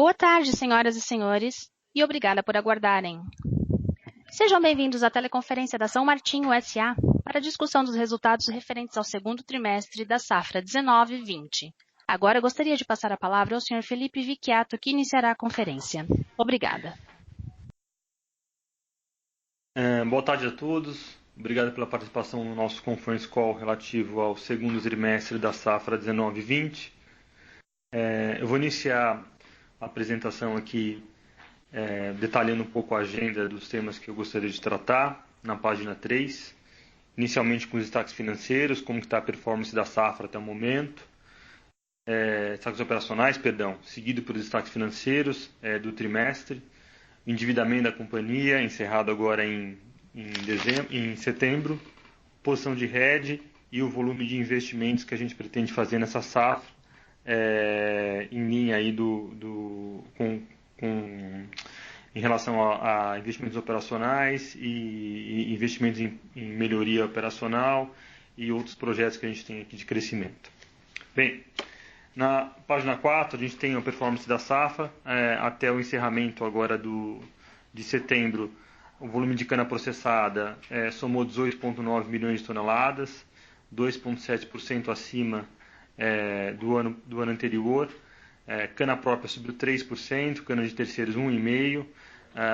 Boa tarde, senhoras e senhores, e obrigada por aguardarem. Sejam bem-vindos à teleconferência da São Martinho S.A. para a discussão dos resultados referentes ao segundo trimestre da safra 19/20. Agora gostaria de passar a palavra ao Sr. Felipe Vicchiato, que iniciará a conferência. Obrigada. Boa tarde a todos. Obrigado pela participação no nosso conference call relativo ao segundo trimestre da safra 19/20. Eu vou iniciar a apresentação aqui detalhando um pouco a agenda dos temas que eu gostaria de tratar, na página 3. Inicialmente com os destaques financeiros, como está a performance da safra até o momento. Destaques operacionais, seguido pelos destaques financeiros do trimestre. O endividamento da companhia, encerrado agora em setembro. Posição de hedge e o volume de investimentos que a gente pretende fazer nessa safra, em linha aí em relação a investimentos operacionais e investimentos em melhoria operacional e outros projetos que a gente tem aqui de crescimento. Bem, na página 4 a gente tem a performance da safra até o encerramento agora de setembro. O volume de cana processada somou 18,9 milhões de toneladas, 2,7% acima do ano anterior. Cana própria subiu 3%, cana de terceiros 1,5%.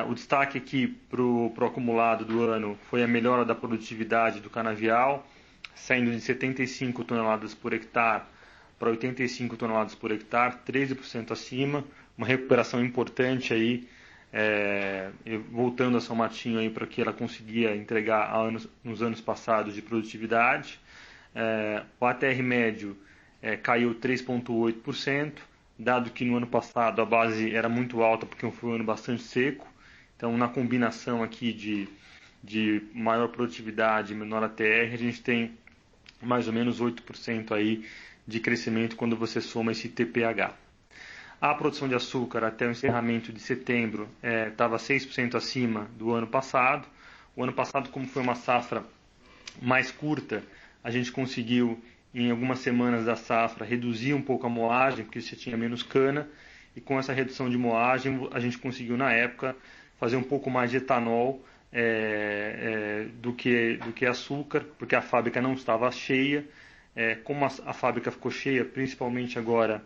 O destaque aqui para o acumulado do ano foi a melhora da produtividade do canavial, saindo de 75 toneladas por hectare para 85 toneladas por hectare, 13% acima, uma recuperação importante aí, voltando a São Martinho para o que ela conseguia entregar nos anos passados de produtividade. O ATR médio caiu 3,8%, dado que no ano passado a base era muito alta porque foi um ano bastante seco. Então, na combinação aqui de maior produtividade e menor ATR, a gente tem mais ou menos 8% aí de crescimento quando você soma esse TPH. A produção de açúcar até o encerramento de setembro estava 6% acima do ano passado. O ano passado, como foi uma safra mais curta, a gente conseguiu, em algumas semanas da safra, reduzir um pouco a moagem, porque você tinha menos cana, e com essa redução de moagem, a gente conseguiu, na época, fazer um pouco mais de etanol do que açúcar, porque a fábrica não estava cheia. Como a fábrica ficou cheia, principalmente agora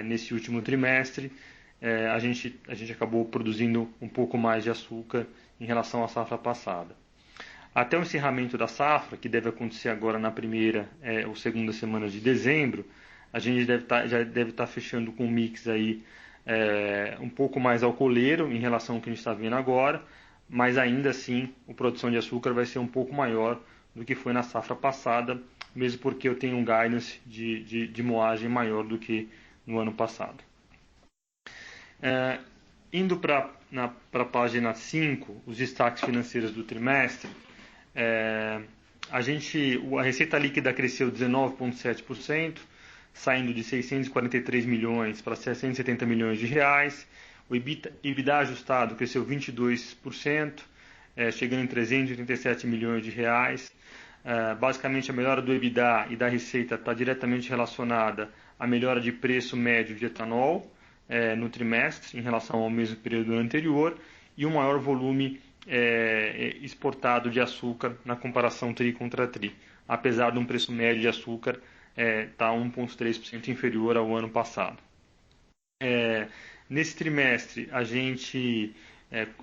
nesse último trimestre, a gente acabou produzindo um pouco mais de açúcar em relação à safra passada. Até o encerramento da safra, que deve acontecer agora na primeira ou segunda semana de dezembro, a gente já deve estar fechando com um mix aí um pouco mais alcooleiro em relação ao que a gente está vendo agora, mas ainda assim a produção de açúcar vai ser um pouco maior do que foi na safra passada, mesmo porque eu tenho um guidance de moagem maior do que no ano passado. Indo para a página 5, os destaques financeiros do trimestre, a receita líquida cresceu 19,7%, saindo de 643 milhões para 770 milhões de reais. O EBITDA ajustado cresceu 22%, chegando em 387 milhões de reais. Basicamente, a melhora do EBITDA e da receita está diretamente relacionada à melhora de preço médio de etanol no trimestre, em relação ao mesmo período anterior, e um maior volume exportado de açúcar na comparação tri contra tri, apesar de um preço médio de açúcar estar 1,3% inferior ao ano passado. Nesse trimestre, a gente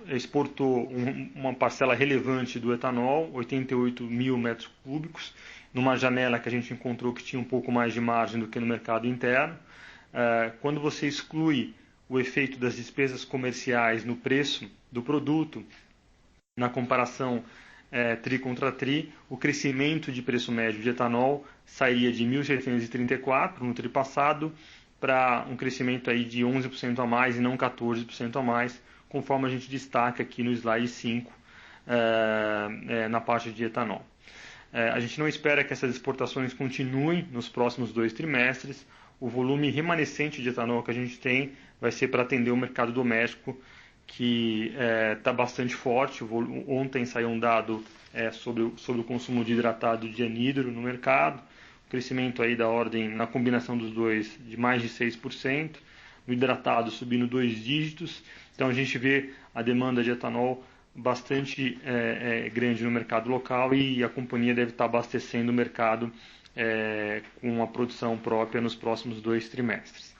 exportou uma parcela relevante do etanol, 88 mil metros cúbicos, numa janela que a gente encontrou que tinha um pouco mais de margem do que no mercado interno. Quando você exclui o efeito das despesas comerciais no preço do produto, na comparação tri contra tri, o crescimento de preço médio de etanol sairia de 1.734 no tri passado para um crescimento aí de 11% a mais e não 14% a mais, conforme a gente destaca aqui no slide 5, na parte de etanol. A gente não espera que essas exportações continuem nos próximos 2 trimestres. O volume remanescente de etanol que a gente tem vai ser para atender o mercado doméstico, que está bastante forte. Ontem saiu um dado sobre o consumo de hidratado de anidro no mercado, crescimento aí da ordem, na combinação dos dois, de mais de 6%. no hidratado subindo 2 dígitos. Então a gente vê a demanda de etanol bastante grande no mercado local e a companhia deve estar abastecendo o mercado com a produção própria nos próximos 2 trimestres.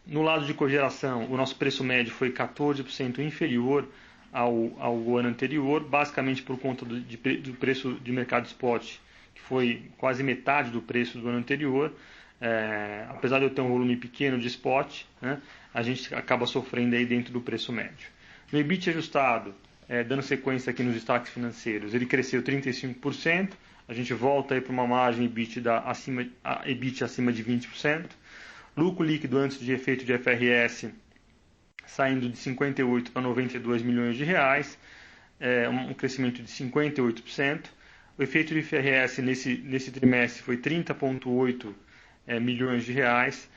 No lado de cogeração, o nosso preço médio foi 14% inferior ao ano anterior, basicamente por conta do preço de mercado spot, que foi quase metade do preço do ano anterior. Apesar de eu ter um volume pequeno de spot, né, a gente acaba sofrendo aí dentro do preço médio. No EBIT ajustado, dando sequência aqui nos destaques financeiros, ele cresceu 35%, a gente volta aí para uma margem EBIT acima de 20%. Lucro líquido antes de efeito de FRS saindo de 58 para 92 milhões de reais, um crescimento de 58%. O efeito de FRS nesse trimestre foi 30,8 milhões de reais.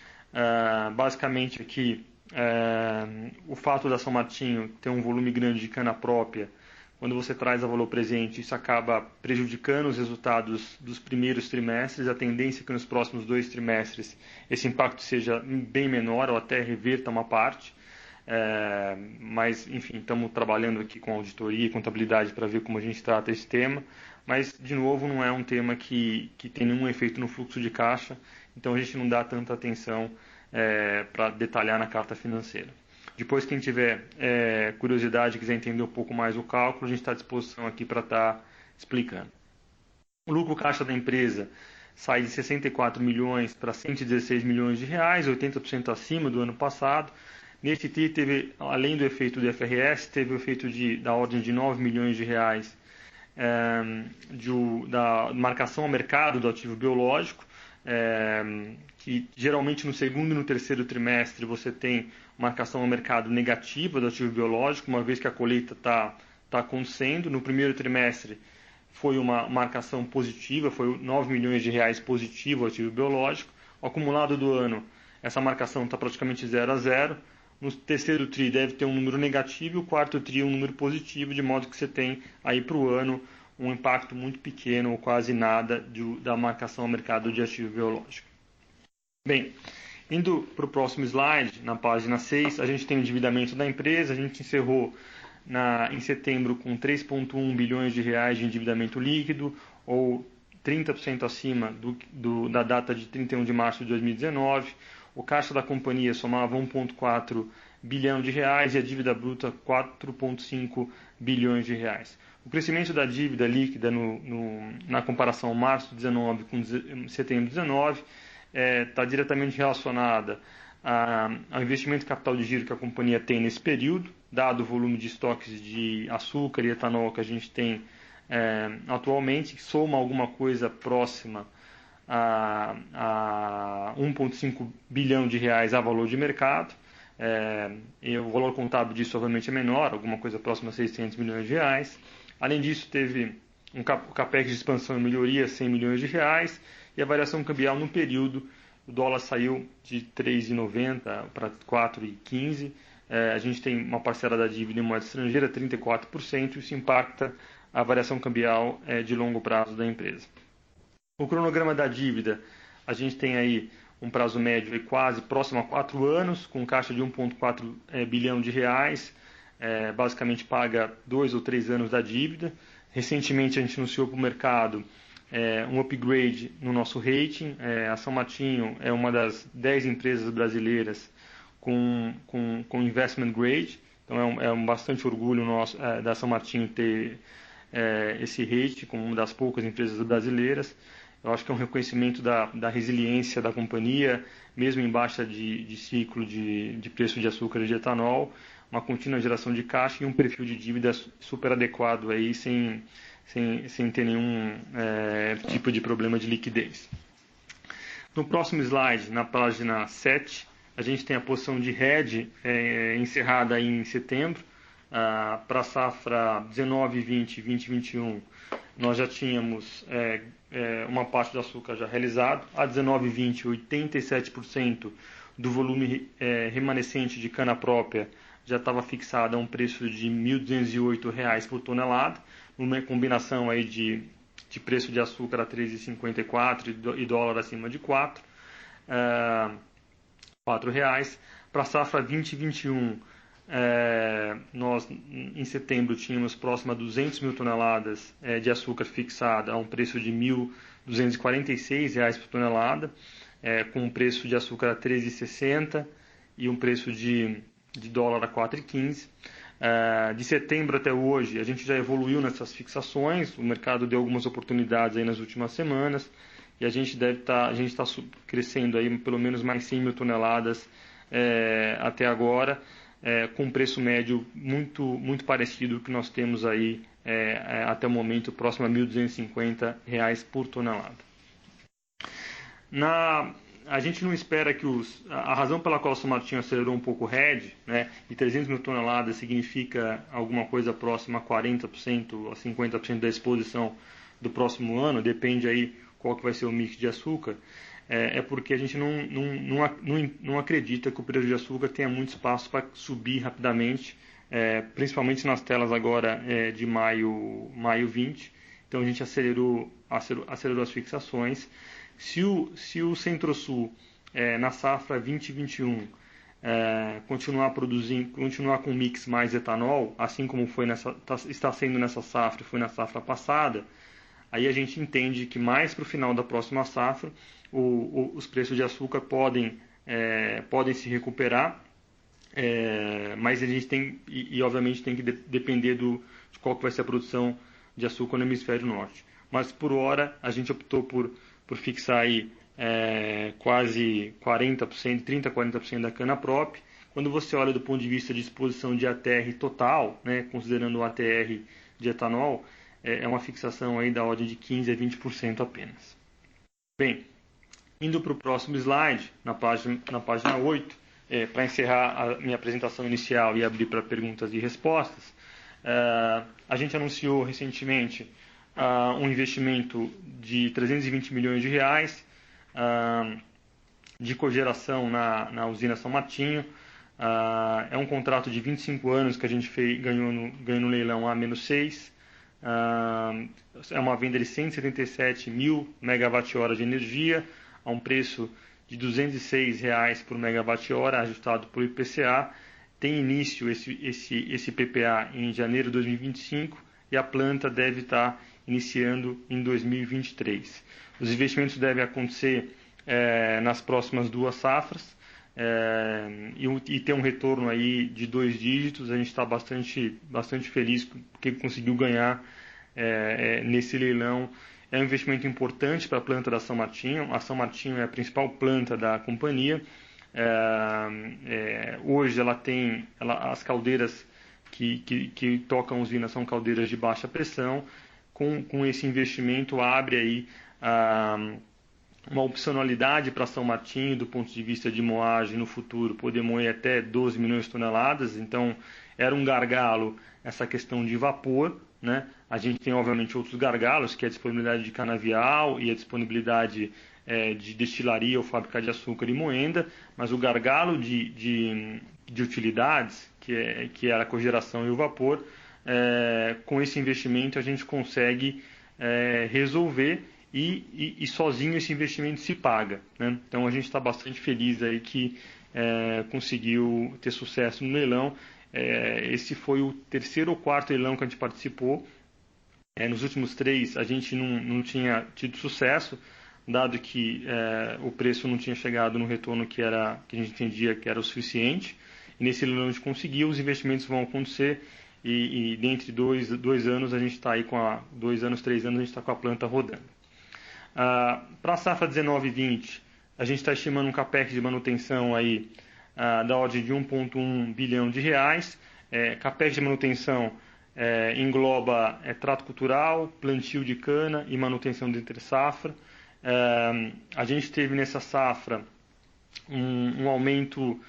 Basicamente aqui, o fato da São Martinho ter um volume grande de cana própria, quando você traz a valor presente, isso acaba prejudicando os resultados dos primeiros trimestres. A tendência é que nos próximos 2 trimestres esse impacto seja bem menor ou até reverta uma parte. Mas, enfim, estamos trabalhando aqui com auditoria e contabilidade para ver como a gente trata esse tema. Mas, de novo, não é um tema que tem nenhum efeito no fluxo de caixa, então a gente não dá tanta atenção para detalhar na carta financeira. Depois, quem tiver curiosidade e quiser entender um pouco mais o cálculo, a gente está à disposição aqui para estar explicando. O lucro caixa da empresa sai de 64 milhões para 116 milhões de reais, 80% acima do ano passado. Nesse TRI, teve, além do efeito do FRS, teve o efeito da ordem de 9 milhões de reais da marcação ao mercado do ativo biológico, que geralmente no segundo e no terceiro trimestre você tem marcação ao mercado negativa do ativo biológico, uma vez que a colheita está acontecendo. No primeiro trimestre foi uma marcação positiva, foi 9 milhões de reais positivo ao ativo biológico. O acumulado do ano, essa marcação está praticamente 0 a 0. No terceiro TRI deve ter um número negativo e o quarto TRI um número positivo, de modo que você tem aí para o ano um impacto muito pequeno ou quase nada da marcação ao mercado de ativo biológico. Bem, indo para o próximo slide, na página 6, a gente tem o endividamento da empresa. A gente encerrou em setembro com 3,1 bilhões de reais de endividamento líquido, ou 30% acima da data de 31 de março de 2019. O caixa da companhia somava 1,4 bilhão de reais e a dívida bruta 4,5 bilhões de reais. O crescimento da dívida líquida na comparação março 19 com setembro 19 está diretamente relacionada ao investimento em capital de giro que a companhia tem nesse período, dado o volume de estoques de açúcar e etanol que a gente tem atualmente, que soma alguma coisa próxima a 1,5 bilhão de reais a valor de mercado. E o valor contábil disso obviamente é menor, alguma coisa próxima a 600 milhões de reais. Além disso, teve o capex de expansão e melhoria, 100 milhões de reais, e a variação cambial no período, o dólar saiu de 3,90 para 4,15. A gente tem uma parcela da dívida em moeda estrangeira, 34%, isso impacta a variação cambial de longo prazo da empresa. O cronograma da dívida, a gente tem aí um prazo médio quase próximo a 4 anos, com caixa de 1,4 bilhão de reais, basicamente paga 2 ou 3 anos da dívida. Recentemente a gente anunciou para o mercado um upgrade no nosso rating. A São Martinho é uma das 10 empresas brasileiras com investment grade, então é um bastante orgulho nosso da São Martinho ter esse rating como uma das poucas empresas brasileiras. Eu acho que é um reconhecimento da resiliência da companhia, mesmo em baixa de ciclo de preço de açúcar e de etanol, uma contínua geração de caixa e um perfil de dívida super adequado aí, sem ter nenhum tipo de problema de liquidez. No próximo slide, na página 7, a gente tem a posição de hedge encerrada aí em setembro. Para a safra 19, 20, 20, 21, nós já tínhamos uma parte do açúcar já realizado. A 19, 20, 87% do volume remanescente de cana própria já estava fixado a um preço de R$ 1.208 por tonelada, numa combinação aí de preço de açúcar a 3,54 e dólar acima de 4. R$ 4,00. Para a safra 2021, nós em setembro tínhamos próximo a 200 mil toneladas de açúcar fixada a um preço de R$ 1.246 por tonelada, com um preço de açúcar a 13,60 e um preço de dólar a 4,15. De setembro até hoje, a gente já evoluiu nessas fixações, o mercado deu algumas oportunidades aí nas últimas semanas, e a gente está crescendo aí pelo menos mais 100 mil toneladas até agora, com um preço médio muito parecido que nós temos aí até o momento, próximo a R$ 1.250 por tonelada. A gente não espera que a razão pela qual o São Martinho acelerou um pouco o RED, né, e 300 mil toneladas significa alguma coisa próxima a 40%, a 50% da exposição do próximo ano, depende aí qual que vai ser o mix de açúcar, porque a gente não acredita que o preço de açúcar tenha muito espaço para subir rapidamente, principalmente nas telas agora de maio 20. Então a gente acelerou as fixações. Se o Centro-Sul, na safra 2021, continuar com um mix mais etanol, assim como está sendo nessa safra e foi na safra passada, aí a gente entende que mais para o final da próxima safra, os preços de açúcar podem se recuperar, mas a gente obviamente tem que depender de qual que vai ser a produção de açúcar no hemisfério norte. Mas por hora a gente optou por fixar aí quase 40%, 30% a 40% da cana prop. Quando você olha do ponto de vista de exposição de ATR total, né, considerando o ATR de etanol, é uma fixação aí da ordem de 15% a 20% apenas. Bem, indo para o próximo slide, na página 8, para encerrar a minha apresentação inicial e abrir para perguntas e respostas, a gente anunciou recentemente um investimento de 320 milhões de reais de cogeração na usina São Martinho. É um contrato de 25 anos que a gente ganhou no leilão A-6. É uma venda de 177 mil megawatt-hora de energia a um preço de R$ 206 por megawatt-hora, ajustado por IPCA. Tem início esse PPA em janeiro de 2025 e a planta deve estar iniciando em 2023. Os investimentos devem acontecer nas próximas 2 safras e ter um retorno aí de 2 dígitos. A gente está bastante feliz porque conseguiu ganhar nesse leilão. É um investimento importante para a planta da São Martinho. A São Martinho é a principal planta da companhia. Hoje ela tem as caldeiras que tocam a usina são caldeiras de baixa pressão. Com esse investimento abre aí uma opcionalidade para São Martinho do ponto de vista de moagem no futuro, poder moer até 12 milhões de toneladas. Então era um gargalo essa questão de vapor, né? A gente tem obviamente outros gargalos, que é a disponibilidade de canavial e a disponibilidade de destilaria ou fábrica de açúcar e moenda, mas o gargalo de utilidades, que é a cogeração e o vapor, com esse investimento a gente consegue resolver e sozinho esse investimento se paga, né? Então a gente está bastante feliz aí que conseguiu ter sucesso no leilão. Esse foi o 3º ou 4º leilão que a gente participou. Nos últimos 3 a gente não tinha tido sucesso, dado que o preço não tinha chegado no retorno que a gente entendia que era o suficiente. E nesse leilão a gente conseguiu, os investimentos vão acontecer e dentro de dois anos a gente está aí 2 anos, 3 anos a gente está com a planta rodando. Para a safra 19/20, a gente está estimando um capex de manutenção aí da ordem de 1,1 bilhão de reais. Capex de manutenção engloba trato cultural, plantio de cana e manutenção de entre safra. A gente teve nessa safra um aumento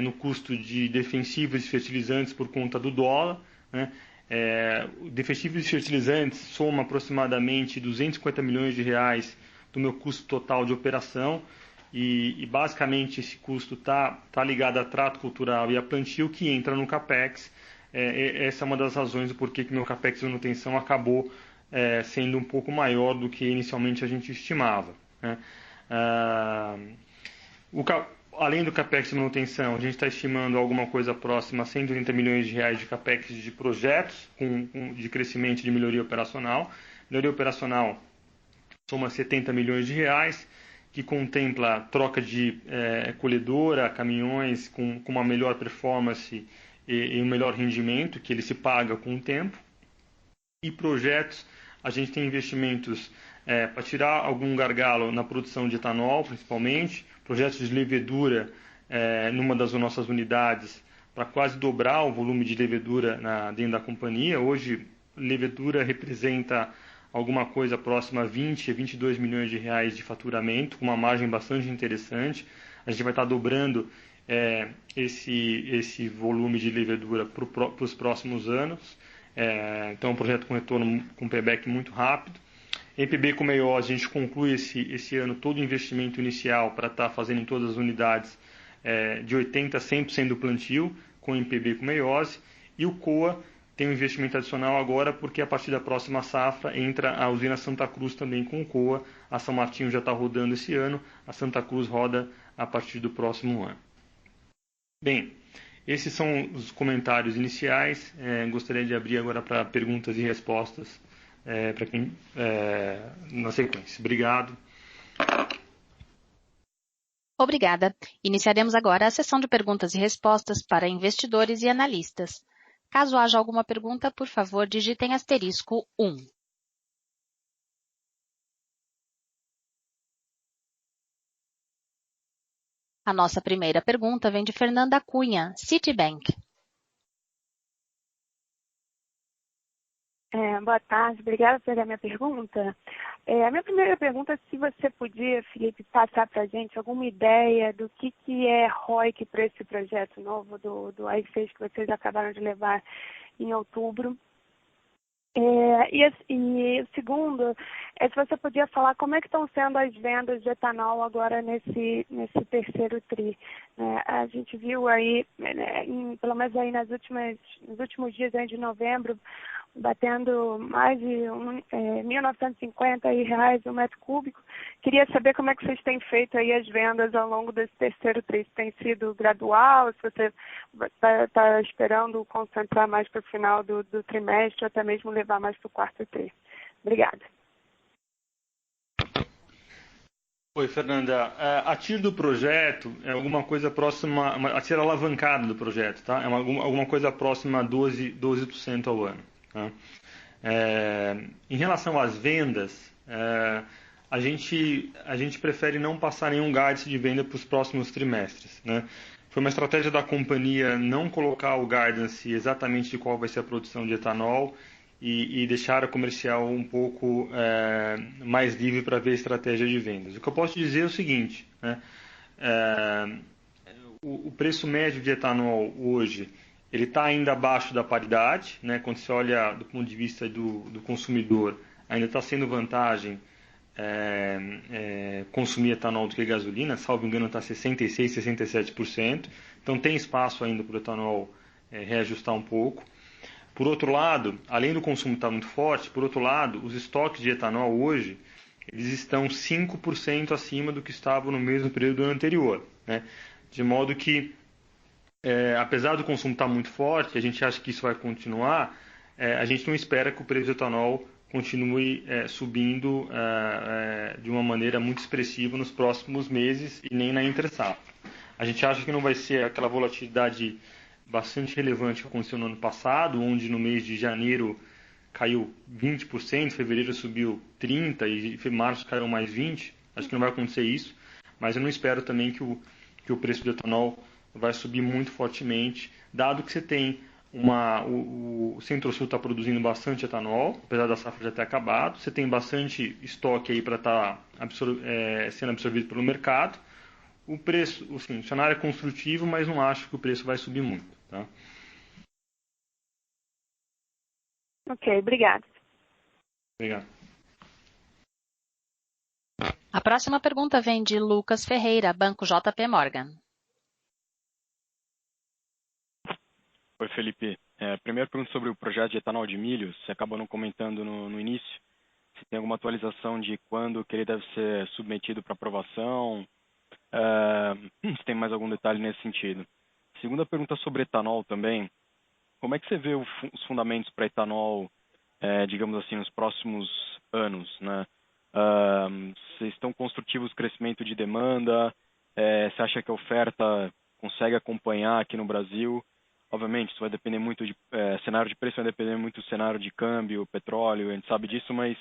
no custo de defensivos e fertilizantes por conta do dólar, né? Defensivos e fertilizantes soma aproximadamente 250 milhões de reais do meu custo total de operação e basicamente esse custo está ligado a trato cultural e a plantio que entra no capex. Essa é uma das razões do porquê que meu capex de manutenção acabou sendo um pouco maior do que inicialmente a gente estimava, né? além do CAPEX de manutenção, a gente está estimando alguma coisa próxima a 130 milhões de reais de CAPEX de projetos de crescimento e de melhoria operacional. Melhoria operacional soma 70 milhões de reais, que contempla troca de colhedora, caminhões com uma melhor performance e um melhor rendimento, que ele se paga com o tempo. E projetos, a gente tem investimentos para tirar algum gargalo na produção de etanol, principalmente, projetos de levedura numa das nossas unidades, para quase dobrar o volume de levedura dentro da companhia. Hoje, levedura representa alguma coisa próxima a 20 a 22 milhões de reais de faturamento, com uma margem bastante interessante. A gente vai estar dobrando esse volume de levedura para os próximos anos. Então, é um projeto com retorno com payback muito rápido. Em PB com meiose, a gente conclui esse ano todo o investimento inicial para estar fazendo em todas as unidades de 80% a 100% do plantio, com MPB com meiose. E o COA tem um investimento adicional agora, porque a partir da próxima safra entra a usina Santa Cruz também com o COA. A São Martinho já está rodando esse ano, a Santa Cruz roda a partir do próximo ano. Bem, esses são os comentários iniciais. Gostaria de abrir agora para perguntas e respostas para quem na sequência. Obrigado. Obrigada. Iniciaremos agora a sessão de perguntas e respostas para investidores e analistas. Caso haja alguma pergunta, por favor, digitem asterisco 1. A nossa primeira pergunta vem de Fernanda Cunha, Citibank. Boa tarde, obrigada por pegar minha pergunta. A minha primeira pergunta é se você podia, Felipe, passar para a gente alguma ideia do que é ROIC para esse projeto novo do AI6 que vocês acabaram de levar em outubro. E o segundo é se você podia falar como é que estão sendo as vendas de etanol agora nesse terceiro tri. A gente viu aí, pelo menos aí nos últimos dias aí de novembro, batendo mais de R$1.950 o metro cúbico. Queria saber como é que vocês têm feito aí as vendas ao longo desse terceiro tri. Se tem sido gradual, se você está esperando concentrar mais para o final do trimestre, ou até mesmo levar mais para o quarto tri. Obrigada. Oi, Fernanda. A TIR do projeto é alguma coisa próxima, a TIR alavancada do projeto, tá? É alguma coisa próxima a 12% ao ano. Tá? Em relação às vendas, a gente prefere não passar nenhum guidance de venda para os próximos trimestres. Né? Foi uma estratégia da companhia não colocar o guidance exatamente de qual vai ser a produção de etanol e deixar a comercial um pouco mais livre para ver a estratégia de vendas. O que eu posso dizer é o seguinte, né? O preço médio de etanol hoje ele está ainda abaixo da paridade, né? Quando você olha do ponto de vista do consumidor, ainda está sendo vantagem consumir etanol do que gasolina, salvo engano está 66%, 67%, então tem espaço ainda para o etanol reajustar um pouco. Por outro lado, além do consumo estar muito forte, por outro lado, os estoques de etanol hoje, eles estão 5% acima do que estavam no mesmo período do ano anterior, né? De modo que apesar do consumo estar muito forte, a gente acha que isso vai continuar, a gente não espera que o preço do etanol continue subindo de uma maneira muito expressiva nos próximos meses e nem na entre-safra. A gente acha que não vai ser aquela volatilidade bastante relevante que aconteceu no ano passado, onde no mês de janeiro caiu 20%, fevereiro subiu 30% e março caiu mais 20%. Acho que não vai acontecer isso, mas eu não espero também que o preço do etanol vai subir muito fortemente, dado que você tem o Centro-Sul está produzindo bastante etanol, apesar da safra já ter acabado, você tem bastante estoque aí para estar sendo absorvido pelo mercado. O preço, assim, o cenário é construtivo, mas não acho que o preço vai subir muito. Tá? Ok, obrigada. Obrigado. A próxima pergunta vem de Lucas Ferreira, Banco JP Morgan. Oi, Felipe. Primeiro pergunta sobre o projeto de etanol de milho. Você acabou não comentando no início. Se tem alguma atualização de quando que ele deve ser submetido para aprovação, Se tem mais algum detalhe nesse sentido. Segunda pergunta sobre etanol também. Como é que você vê os fundamentos para etanol, digamos assim, nos próximos anos, né? Vocês estão construtivos crescimento de demanda? Você acha que a oferta consegue acompanhar aqui no Brasil? Obviamente, isso vai depender muito de cenário de preço, vai depender muito do cenário de câmbio, petróleo, a gente sabe disso, mas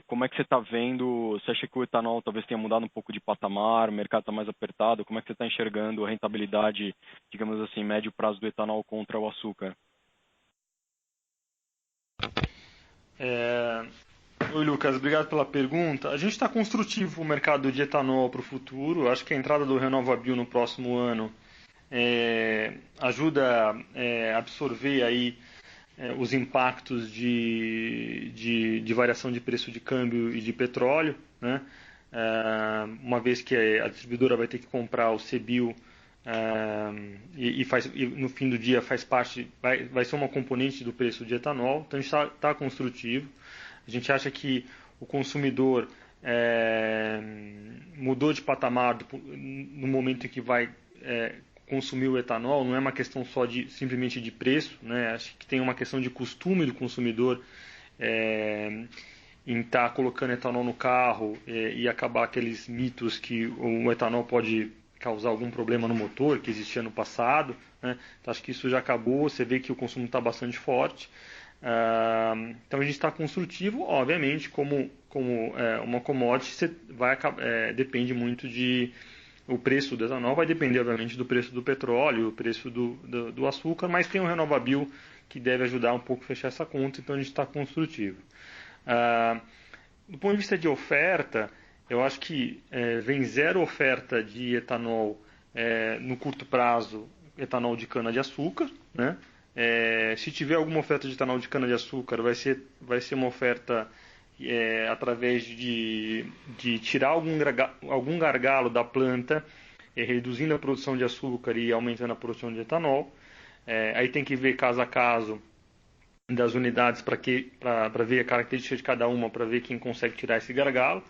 como é que você está vendo? Você acha que o etanol talvez tenha mudado um pouco de patamar, o mercado está mais apertado? Como é que você está enxergando a rentabilidade, digamos assim, médio prazo do etanol contra o açúcar? Oi, Lucas, obrigado pela pergunta. A gente está construtivo o mercado de etanol para o futuro. Acho que a entrada do RenovaBio no próximo ano ajuda a absorver aí os impactos de variação de preço de câmbio e de petróleo, né? Uma vez que a distribuidora vai ter que comprar o CBIO e no fim do dia faz parte, vai ser uma componente do preço de etanol, então a gente está construtivo. A gente acha que o consumidor mudou de patamar no momento em que vai consumir o etanol. Não é uma questão só simplesmente de preço, né? Acho que tem uma questão de costume do consumidor em estar colocando etanol no carro e acabar aqueles mitos que o etanol pode causar algum problema no motor, que existia no passado, né? Então, acho que isso já acabou, você vê que o consumo está bastante forte. Então a gente está construtivo, obviamente, como uma commodity, depende muito o preço do etanol vai depender, obviamente, do preço do petróleo, o preço do açúcar, mas tem o RenovaBio que deve ajudar um pouco a fechar essa conta, então a gente está construtivo. Do ponto de vista de oferta, eu acho que vem zero oferta de etanol no curto prazo, etanol de cana-de-açúcar, né? Se tiver alguma oferta de etanol de cana-de-açúcar, vai ser uma oferta através de tirar algum gargalo da planta, reduzindo a produção de açúcar e aumentando a produção de etanol. Aí tem que ver caso a caso das unidades para ver a característica de cada uma, para ver quem consegue tirar esse gargalo.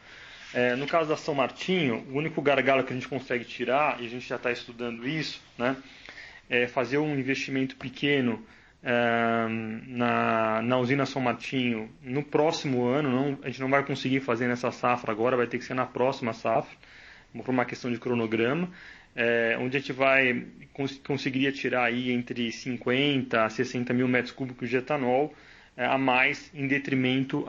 No caso da São Martinho, o único gargalo que a gente consegue tirar, e a gente já está estudando isso, né, é fazer um investimento pequeno na usina São Martinho no próximo ano. A gente não vai conseguir fazer nessa safra agora, vai ter que ser na próxima safra, por uma questão de cronograma, onde a gente conseguiria tirar aí entre 50 a 60 mil metros cúbicos de etanol a mais, em detrimento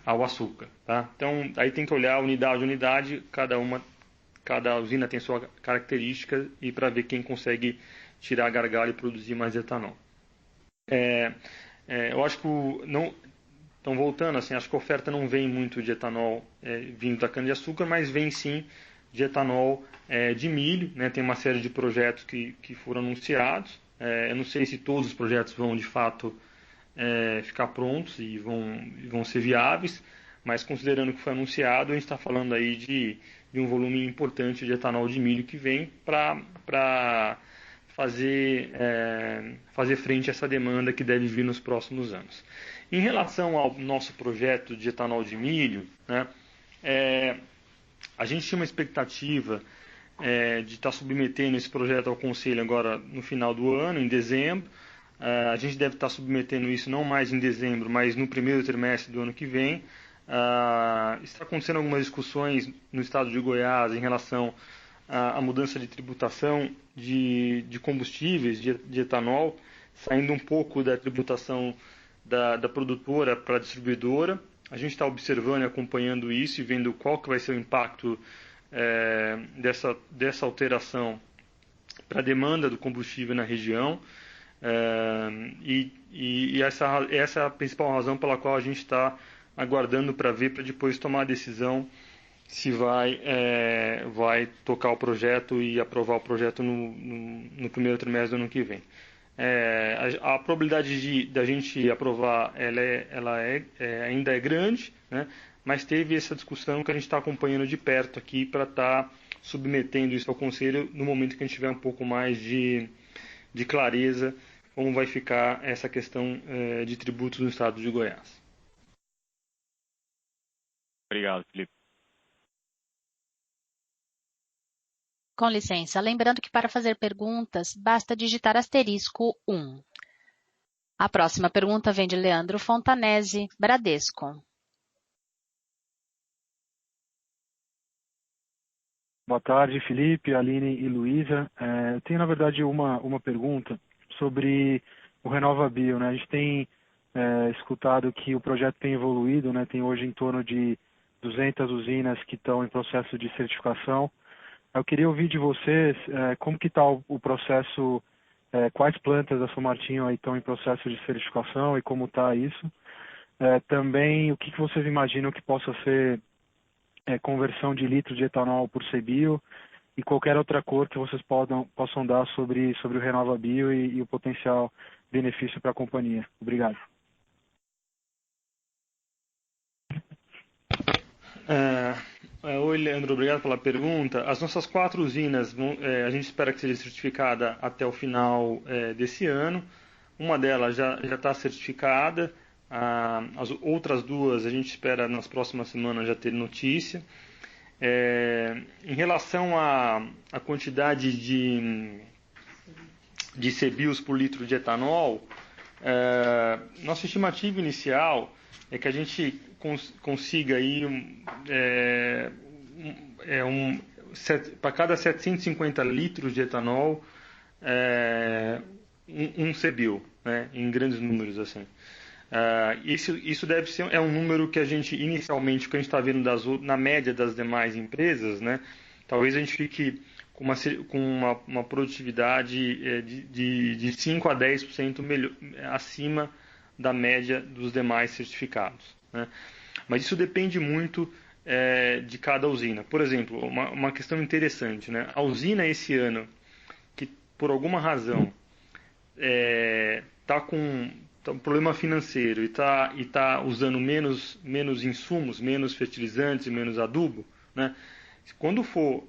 ao açúcar, tá? Então aí tem que olhar unidade a unidade, cada usina tem sua característica, e para ver quem consegue tirar gargalo e produzir mais etanol. Eu acho que então, voltando, assim, acho que a oferta não vem muito de etanol vindo da cana-de-açúcar, mas vem sim de etanol de milho, né? Tem uma série de projetos que foram anunciados. Eu não sei se todos os projetos vão de fato ficar prontos e vão ser viáveis, mas considerando que foi anunciado, a gente está falando aí de um volume importante de etanol de milho que vem para fazer frente a essa demanda que deve vir nos próximos anos. Em relação ao nosso projeto de etanol de milho, né, a gente tinha uma expectativa de estar submetendo esse projeto ao Conselho agora no final do ano, em dezembro. A gente deve estar submetendo isso não mais em dezembro, mas no primeiro trimestre do ano que vem. Está acontecendo algumas discussões no estado de Goiás em relação à mudança de tributação de combustíveis, de etanol, saindo um pouco da tributação da produtora para a distribuidora. A gente está observando e acompanhando isso e vendo qual que vai ser o impacto dessa alteração para a demanda do combustível na região. Essa é a principal razão pela qual a gente está aguardando para depois tomar a decisão se vai tocar o projeto e aprovar o projeto no primeiro trimestre do ano que vem. A probabilidade da gente aprovar ainda é grande, né? Mas teve essa discussão que a gente está acompanhando de perto aqui para estar submetendo isso ao Conselho no momento que a gente tiver um pouco mais de clareza como vai ficar essa questão de tributos no estado de Goiás. Obrigado, Felipe. Com licença, lembrando que para fazer perguntas, basta digitar *1. A próxima pergunta vem de Leandro Fontanesi, Bradesco. Boa tarde, Felipe, Aline e Luísa. Eu tenho, na verdade, uma pergunta sobre o RenovaBio, né? A gente tem escutado que o projeto tem evoluído, né? Tem hoje em torno de 200 usinas que estão em processo de certificação. Eu queria ouvir de vocês como que está o processo, quais plantas da São Martinho aí estão em processo de certificação e como está isso. Também, o que vocês imaginam que possa ser conversão de litro de etanol por CBio e qualquer outra cor que vocês possam dar sobre o RenovaBio e o potencial benefício para a companhia. Obrigado. Oi, Leandro, obrigado pela pergunta. As nossas 4 usinas, a gente espera que seja certificada até o final desse ano. Uma delas já está certificada. As outras 2 a gente espera nas próximas semanas já ter notícia. Em relação à quantidade de CBios por litro de etanol, nossa estimativa inicial é que a gente consiga aí para cada 750 litros de etanol, um CBio, né, em grandes números assim. Isso deve ser um número que a gente inicialmente, que a gente está vendo na média das demais empresas, né? Talvez a gente fique com uma produtividade de 5 a 10% acima da média dos demais certificados, né? Mas isso depende muito de cada usina. Por exemplo, uma questão interessante, né? A usina esse ano, que por alguma razão está com um problema financeiro e está usando menos insumos, menos fertilizantes e menos adubo, né? Quando for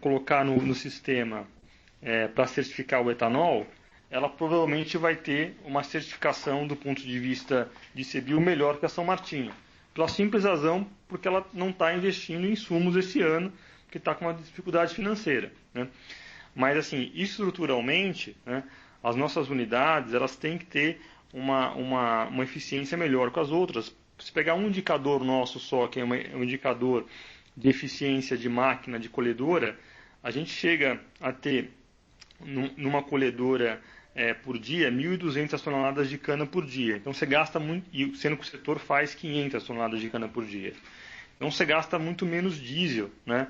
colocar no sistema para certificar o etanol, ela provavelmente vai ter uma certificação do ponto de vista de CBio melhor que a São Martinho. Pela simples razão, porque ela não está investindo em insumos esse ano, porque está com uma dificuldade financeira, né? Mas, assim, estruturalmente, né, as nossas unidades elas têm que ter uma eficiência melhor que as outras. Se pegar um indicador nosso só, que é um indicador de eficiência de máquina de colhedora, a gente chega a ter, numa colhedora por dia, 1.200 toneladas de cana por dia. Então você gasta muito, sendo que o setor faz 500 toneladas de cana por dia. Então você gasta muito menos diesel, né,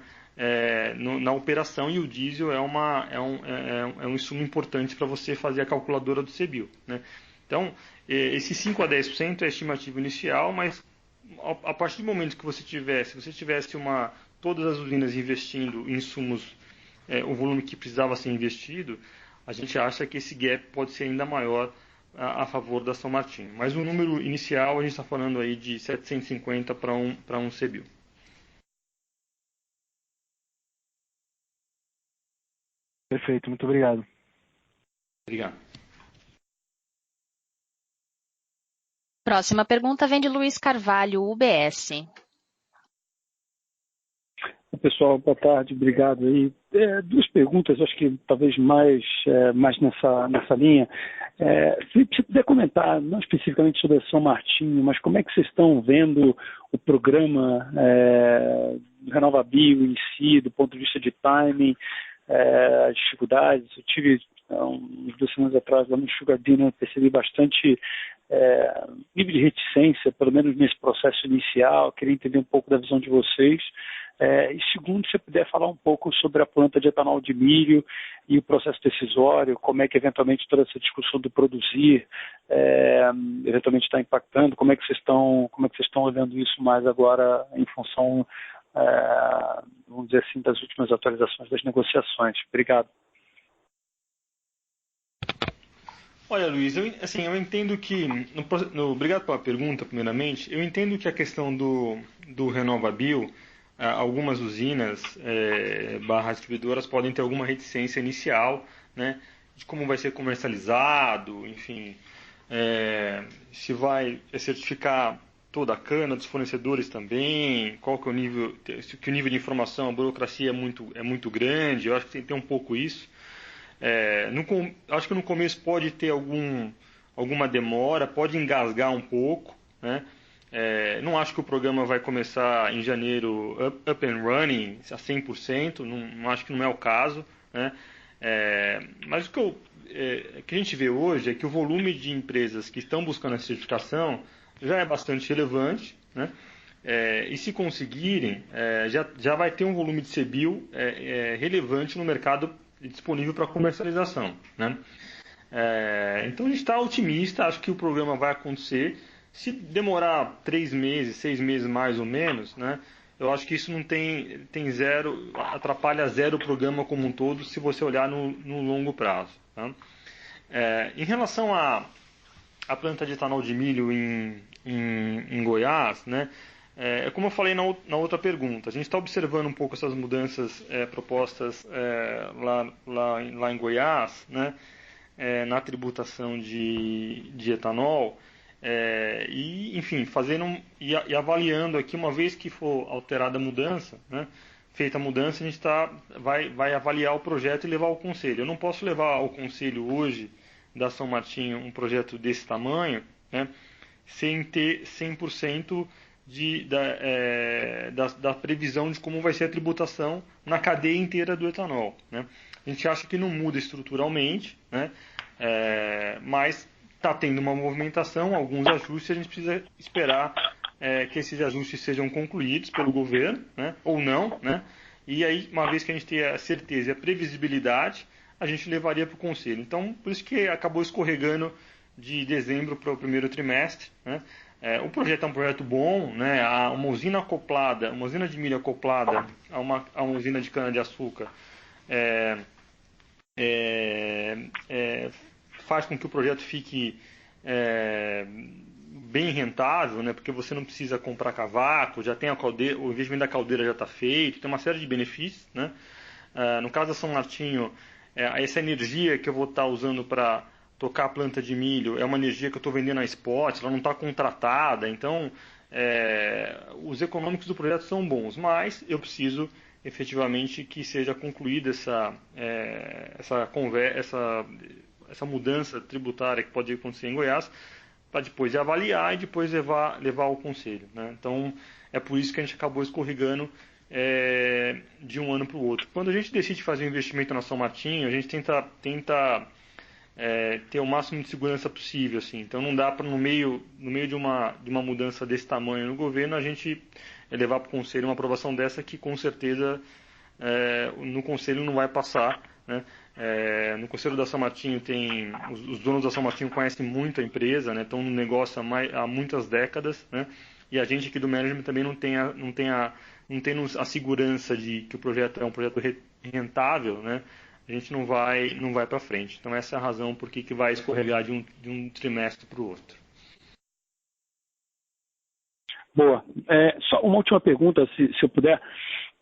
na operação, e o diesel é um insumo importante para você fazer a calculadora do CBio, né? Então, esse 5 a 10% é a estimativa inicial, mas a partir do momento que se você tivesse todas as usinas investindo em insumos, o volume que precisava ser investido, a gente acha que esse gap pode ser ainda maior a favor da São Martinho. Mas o número inicial, a gente está falando aí de 750 para um CBio. Perfeito, muito obrigado. Obrigado. Próxima pergunta vem de Luiz Carvalho, UBS. Pessoal, boa tarde, obrigado aí. 2 perguntas, acho que talvez mais nessa linha. Se puder comentar, não especificamente sobre a São Martinho, mas como é que vocês estão vendo o programa do RenovaBio em si, do ponto de vista de timing, as dificuldades. Eu tive, uns 2 semanas atrás, lá no Sugar Dinner, percebi bastante nível de reticência, pelo menos nesse processo inicial. Queria entender um pouco da visão de vocês. E segundo, se puder falar um pouco sobre a planta de etanol de milho e o processo decisório, como é que eventualmente toda essa discussão do produzir eventualmente está impactando, como é que vocês estão olhando isso mais agora em função, vamos dizer assim, das últimas atualizações das negociações. Obrigado. Olha, Luiz, eu entendo que, obrigado pela pergunta, primeiramente. Eu entendo que a questão do RenovaBio, algumas usinas distribuidoras podem ter alguma reticência inicial, né, de como vai ser comercializado, enfim, se vai certificar toda a cana, dos fornecedores também, qual que é o nível, que o nível de informação, a burocracia é muito grande, eu acho que tem um pouco isso. Acho que no começo pode ter alguma demora, pode engasgar um pouco, né? Não acho que o programa vai começar em janeiro up and running a 100%, não acho que não é o caso, né? Mas o que a gente vê hoje é que o volume de empresas que estão buscando a certificação já é bastante relevante, né? E se conseguirem, já vai ter um volume de CBIL relevante no mercado disponível para comercialização, né? Então a gente está otimista, acho que o programa vai acontecer. Se demorar 3 meses, 6 meses mais ou menos, né? Eu acho que isso não tem zero, atrapalha zero o programa como um todo, se você olhar no longo prazo. Tá? Em relação à planta de etanol de milho em Goiás, né? Como eu falei na outra pergunta, a gente está observando um pouco essas mudanças propostas lá em Goiás, né? Na tributação de etanol. Enfim, fazendo e avaliando aqui, uma vez que for alterada a mudança, né, feita a mudança, a gente vai avaliar o projeto e levar ao conselho. Eu não posso levar ao conselho hoje da São Martinho um projeto desse tamanho, né, sem ter 100% da previsão de como vai ser a tributação na cadeia inteira do etanol, né. A gente acha que não muda estruturalmente, né, mas está tendo uma movimentação, alguns ajustes, a gente precisa esperar que esses ajustes sejam concluídos pelo governo, né, ou não, né, e aí, uma vez que a gente tem a certeza e a previsibilidade, a gente levaria para o conselho. Então, por isso que acabou escorregando de dezembro para o primeiro trimestre, né. O projeto é um projeto bom, né, uma usina acoplada, uma usina de milho acoplada a uma usina de cana-de-açúcar, faz com que o projeto fique bem rentável, né, porque você não precisa comprar cavaco, já tem a caldeira, o investimento da caldeira já está feito, tem uma série de benefícios, né. No caso da São Martinho, essa energia que eu vou estar usando para tocar a planta de milho é uma energia que eu estou vendendo na spot, ela não está contratada, então os econômicos do projeto são bons, mas eu preciso efetivamente que seja concluída essa mudança tributária que pode acontecer em Goiás, para depois avaliar e depois levar ao conselho, né? Então, é por isso que a gente acabou escorregando de um ano para o outro. Quando a gente decide fazer um investimento na São Martinho, a gente tenta ter o máximo de segurança possível, assim. Então, não dá para, no meio de uma mudança desse tamanho no governo, a gente levar para o conselho uma aprovação dessa que, com certeza, no conselho não vai passar, né? No conselho da São Martinho os donos da São Martinho conhecem muito a empresa, né? Estão no negócio há muitas décadas, né? E a gente aqui do management também não tem a segurança de que o projeto é um projeto rentável, né? A gente não vai para frente. Então essa é a razão por que vai escorregar de um trimestre para o outro. Boa. Só uma última pergunta, se eu puder.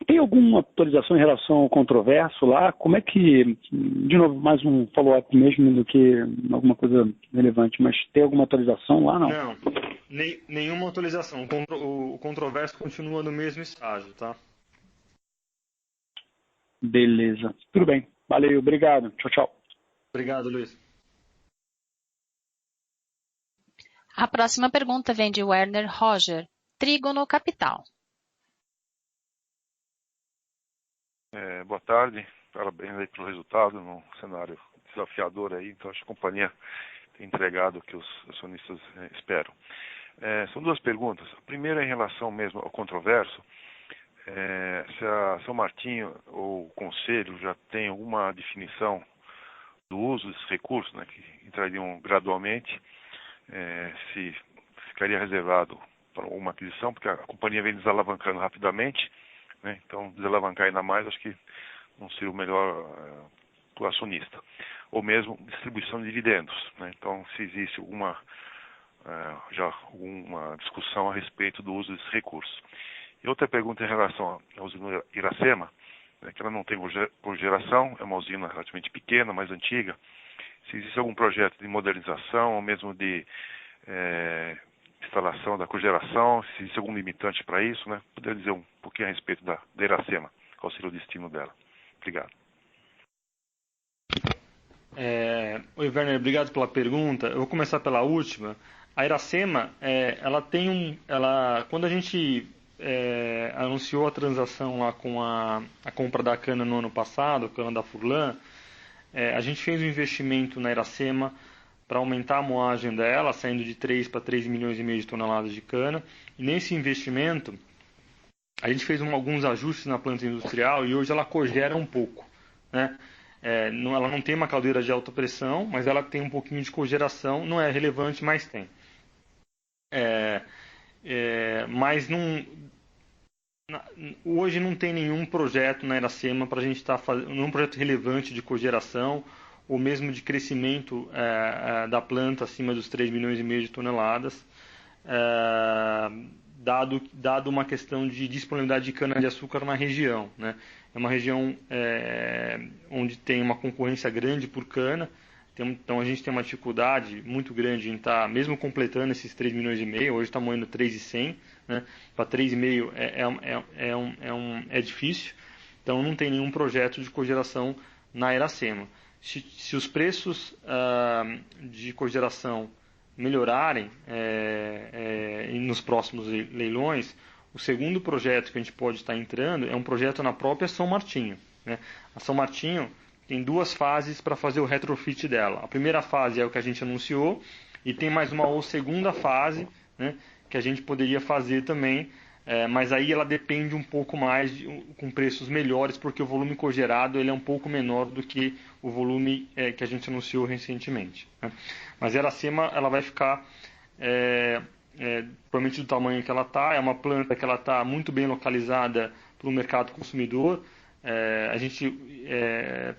Tem alguma atualização em relação ao controverso lá? Como é que, de novo, mais um follow-up mesmo do que alguma coisa relevante, mas tem alguma atualização lá, não? Não, nenhuma atualização. O controverso continua no mesmo estágio, tá? Beleza. Tudo bem. Valeu, obrigado. Tchau, tchau. Obrigado, Luiz. A próxima pergunta vem de Werner Roger, Trígono Capital. Boa tarde, parabéns aí pelo resultado, num cenário desafiador aí, então acho que a companhia tem entregado o que os acionistas esperam. São duas perguntas. A primeira é em relação mesmo ao controverso, se a São Martinho ou o Conselho já tem alguma definição do uso desses recursos, né, que entrariam gradualmente, se ficaria reservado para uma aquisição, porque a companhia vem desalavancando rapidamente, né, então desalavancar ainda mais acho que não seria o melhor para o acionista. Ou mesmo distribuição de dividendos, né, então se existe já alguma discussão a respeito do uso desses recursos. E outra pergunta em relação à usina Iracema, que ela não tem cogeração, é uma usina relativamente pequena, mais antiga. Se existe algum projeto de modernização ou mesmo de instalação da cogeração, se existe algum limitante para isso, né? Poderia dizer um pouquinho a respeito da Iracema, qual seria o destino dela? Obrigado. Oi, Werner, obrigado pela pergunta. Eu vou começar pela última. A Iracema, quando a gente anunciou a transação lá com a compra da cana no ano passado, a cana da Furlan, a gente fez um investimento na Iracema para aumentar a moagem dela, saindo de 3 para 3 milhões e meio de toneladas de cana. E nesse investimento, a gente fez alguns ajustes na planta industrial e hoje ela cogera um pouco, né? Ela não tem uma caldeira de alta pressão, mas ela tem um pouquinho de cogeração, não é relevante, mas tem. Mas hoje não tem nenhum projeto na Iracema para a gente estar fazendo, nenhum projeto relevante de cogeração ou mesmo de crescimento da planta acima dos 3 milhões e meio de toneladas, dado uma questão de disponibilidade de cana-de-açúcar na região, né? É uma região onde tem uma concorrência grande por cana, então a gente tem uma dificuldade muito grande em estar, mesmo completando esses 3 milhões e meio, hoje estamos indo 3,100, né? Para 3,5 é difícil, então não tem nenhum projeto de cogeração na Iracema. Se os preços de cogeração melhorarem nos próximos leilões, o segundo projeto que a gente pode estar entrando é um projeto na própria São Martinho, né? A São Martinho tem 2 fases para fazer o retrofit dela. A primeira fase é o que a gente anunciou e tem mais uma ou segunda fase, né, que a gente poderia fazer também, mas aí ela depende um pouco mais com preços melhores, porque o volume cogerado ele é um pouco menor do que o volume que a gente anunciou recentemente, né? Mas a Iracema ela vai ficar provavelmente do tamanho que ela está. É uma planta que ela está muito bem localizada para o mercado consumidor. A gente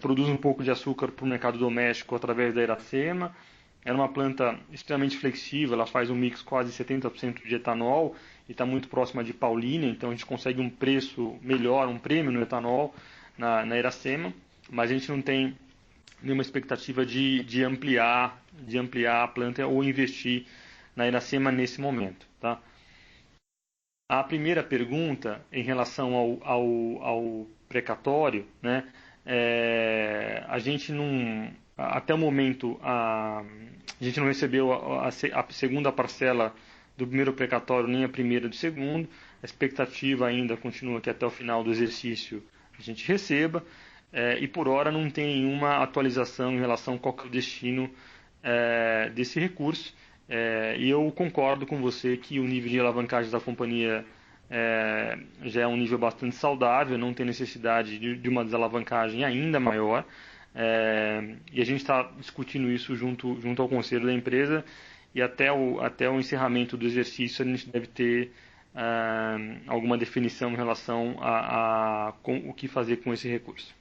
produz um pouco de açúcar para o mercado doméstico através da Iracema. É uma planta extremamente flexível, ela faz um mix quase 70% de etanol e está muito próxima de Paulínia, então a gente consegue um preço melhor, um prêmio no etanol na Iracema, mas a gente não tem nenhuma expectativa de ampliar a planta ou investir na Iracema nesse momento, tá? A primeira pergunta em relação ao precatório, né? A gente não, até o momento, a gente não recebeu a segunda parcela do primeiro precatório, nem a primeira do segundo. A expectativa ainda continua que até o final do exercício a gente receba, e por hora não tem nenhuma atualização em relação a qual que é o destino desse recurso. E eu concordo com você que o nível de alavancagem da companhia já é um nível bastante saudável, não tem necessidade de uma desalavancagem ainda maior, e a gente está discutindo isso junto ao conselho da empresa, e até o encerramento do exercício a gente deve ter alguma definição em relação a o que fazer com esse recurso.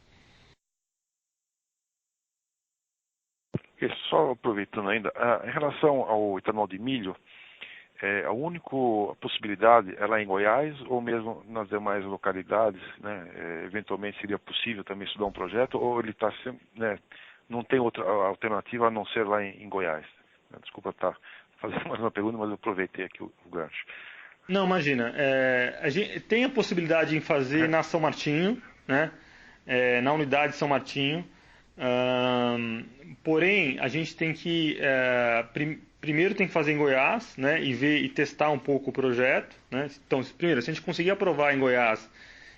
Só aproveitando ainda, em relação ao etanol de milho, a única possibilidade é lá em Goiás ou mesmo nas demais localidades, né? Eventualmente seria possível também estudar um projeto, ou ele está sempre, né, não tem outra alternativa a não ser lá em Goiás? Desculpa estar fazendo mais uma pergunta, mas eu aproveitei aqui o gancho. Não, imagina, a gente tem a possibilidade em fazer na São Martinho, né? Na unidade São Martinho. Porém, a gente tem que primeiro tem que fazer em Goiás, né, e testar um pouco o projeto, né? Então, primeiro, se a gente conseguir aprovar em Goiás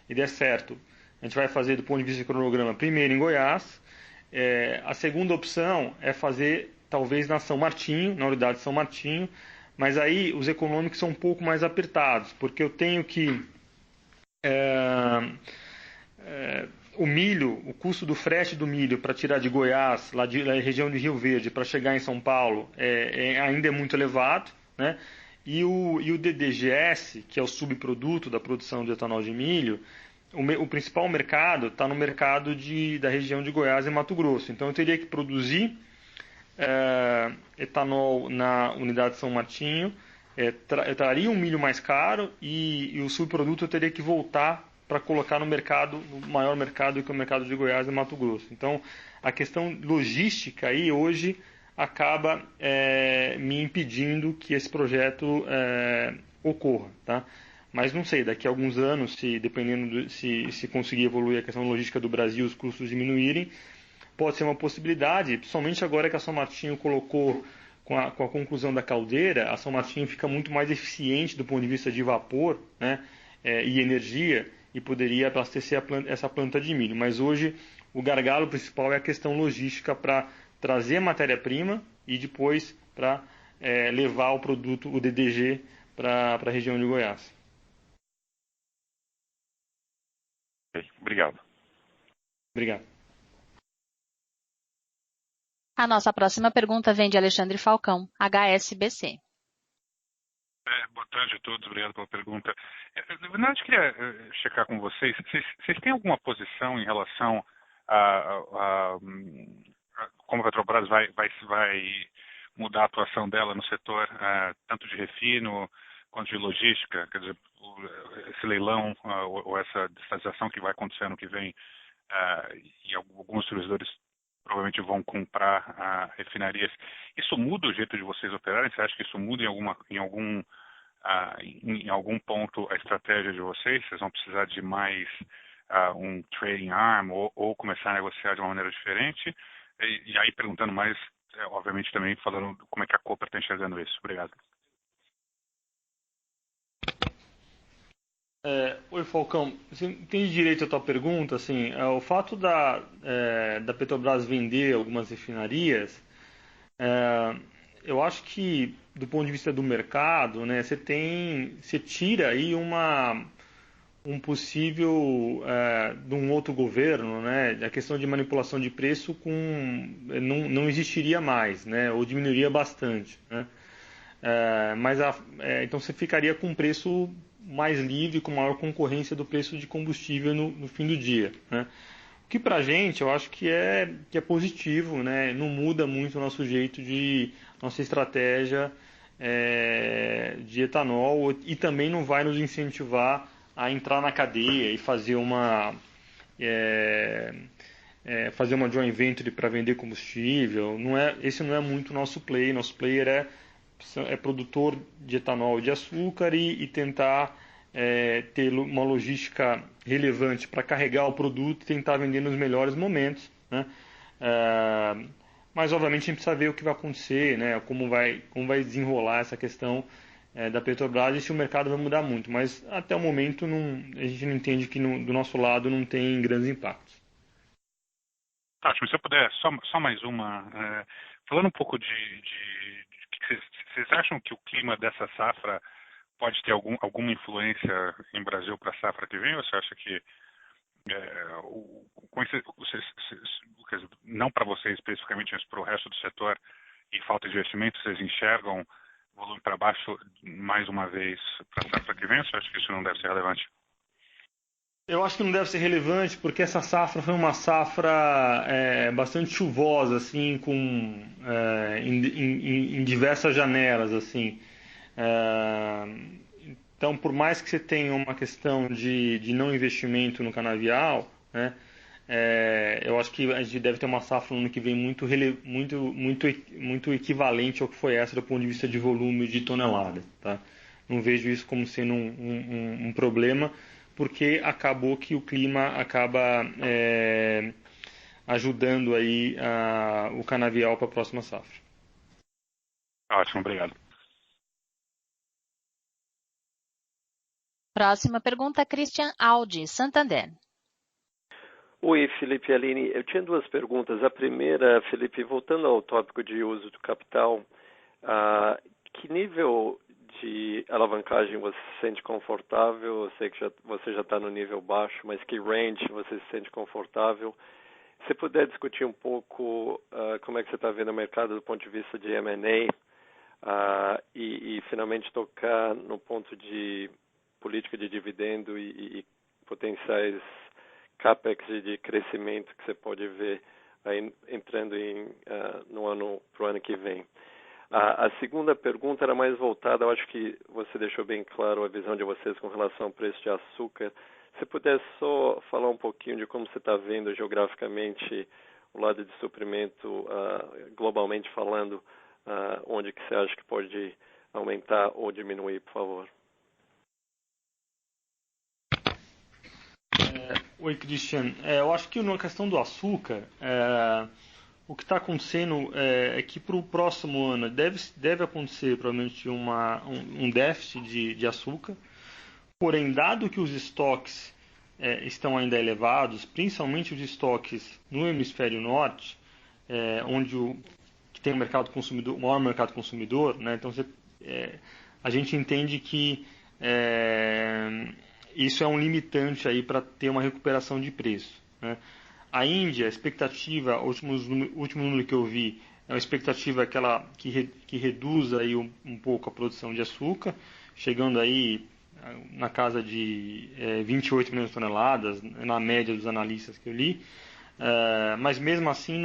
e der certo, a gente vai fazer do ponto de vista do cronograma primeiro em Goiás. A segunda opção é fazer talvez na São Martinho, na unidade São Martinho, mas aí os econômicos são um pouco mais apertados, porque eu tenho que o milho, o custo do frete do milho para tirar de Goiás, lá da região de Rio Verde, para chegar em São Paulo, ainda é muito elevado, né? E o DDGS, que é o subproduto da produção de etanol de milho, o principal mercado está no mercado da região de Goiás e Mato Grosso. Então eu teria que produzir etanol na unidade São Martinho, eu traria um milho mais caro e o subproduto eu teria que voltar para colocar no maior mercado que é o mercado de Goiás e Mato Grosso. Então, a questão logística aí, hoje, acaba me impedindo que esse projeto ocorra, tá? Mas não sei, daqui a alguns anos, dependendo se conseguir evoluir a questão logística do Brasil, os custos diminuírem, pode ser uma possibilidade, principalmente agora que a São Martinho colocou, com a conclusão da caldeira, a São Martinho fica muito mais eficiente do ponto de vista de vapor, né, e energia, e poderia abastecer essa planta de milho. Mas hoje o gargalo principal é a questão logística para trazer a matéria-prima e depois para levar o produto, o DDG, para a região de Goiás. Obrigado. Obrigado. A nossa próxima pergunta vem de Alexandre Falcão, HSBC. Boa tarde a todos, obrigado pela pergunta. Na verdade, eu queria checar com vocês. Vocês têm alguma posição em relação a como a Petrobras vai mudar a atuação dela no setor tanto de refino quanto de logística? Quer dizer, esse leilão ou essa estatização que vai acontecer ano que vem, e alguns distribuidores provavelmente vão comprar refinarias. Isso muda o jeito de vocês operarem? Você acha que isso muda em algum ponto a estratégia de vocês? Vocês vão precisar de mais um trading arm ou começar a negociar de uma maneira diferente? E aí perguntando mais, obviamente também falando como é que a Cooper está enxergando isso. Obrigado. Oi, Falcão. Você entende direito a tua pergunta? Assim, o fato da Petrobras vender algumas refinarias, eu acho que, do ponto de vista do mercado, né, você tira aí um possível de um outro governo, né, a questão de manipulação de preço não existiria mais, né, ou diminuiria bastante, né. Então você ficaria com um preço mais livre, com maior concorrência do preço de combustível no fim do dia, né? O que para a gente eu acho que é positivo, né? Não muda muito o nosso jeito nossa estratégia de etanol, e também não vai nos incentivar a entrar na cadeia e fazer uma joint venture para vender combustível. Esse não é muito o nosso play. Nosso player é produtor de etanol e de açúcar e tentar ter uma logística relevante para carregar o produto e tentar vender nos melhores momentos, né? Mas obviamente a gente precisa ver o que vai acontecer, né? Como vai desenrolar essa questão da Petrobras e se o mercado vai mudar muito. Mas até o momento a gente não entende que do nosso lado não tem grandes impactos. Ótimo, se eu puder, só mais uma. Falando um pouco vocês acham que o clima dessa safra pode ter alguma influência em Brasil para a safra que vem? Ou você acha que, não para vocês especificamente, mas para o resto do setor e falta de investimento, vocês enxergam volume para baixo mais uma vez para a safra que vem? Ou você acha que isso não deve ser relevante? Eu acho que não deve ser relevante porque essa safra foi uma safra bastante chuvosa, assim, em diversas janelas, assim. Então, por mais que você tenha uma questão de não investimento no canavial, né, eu acho que a gente deve ter uma safra no ano que vem muito equivalente ao que foi essa do ponto de vista de volume de tonelada, tá? Não vejo isso como sendo um problema, porque acabou que o clima acaba ajudando aí o canavial para a próxima safra. Ótimo, obrigado. Próxima pergunta, Christian Audi, Santander. Oi, Felipe e Aline. Eu tinha duas perguntas. A primeira, Felipe, voltando ao tópico de uso do capital, que nível de alavancagem você se sente confortável? Eu sei que você já está no nível baixo, mas que range você se sente confortável? Se puder discutir um pouco como é que você está vendo o mercado do ponto de vista de M&A e finalmente tocar no ponto de política de dividendo e potenciais capex de crescimento que você pode ver aí entrando pro ano que vem. A segunda pergunta era mais voltada, eu acho que você deixou bem claro a visão de vocês com relação ao preço de açúcar. Se puder só falar um pouquinho de como você está vendo geograficamente o lado de suprimento, globalmente falando, onde que você acha que pode aumentar ou diminuir, por favor? Oi, Christian. Eu acho que na questão do açúcar, o que está acontecendo é que para o próximo ano deve acontecer provavelmente um déficit de açúcar. Porém, dado que os estoques estão ainda elevados, principalmente os estoques no hemisfério norte, onde que tem o maior mercado consumidor, né? Então a gente entende que isso é um limitante aí para ter uma recuperação de preço, né? A Índia, a expectativa, o último número que eu vi, é uma expectativa que reduz aí um pouco a produção de açúcar, chegando aí na casa de 28 milhões de toneladas, na média dos analistas que eu li, mas mesmo assim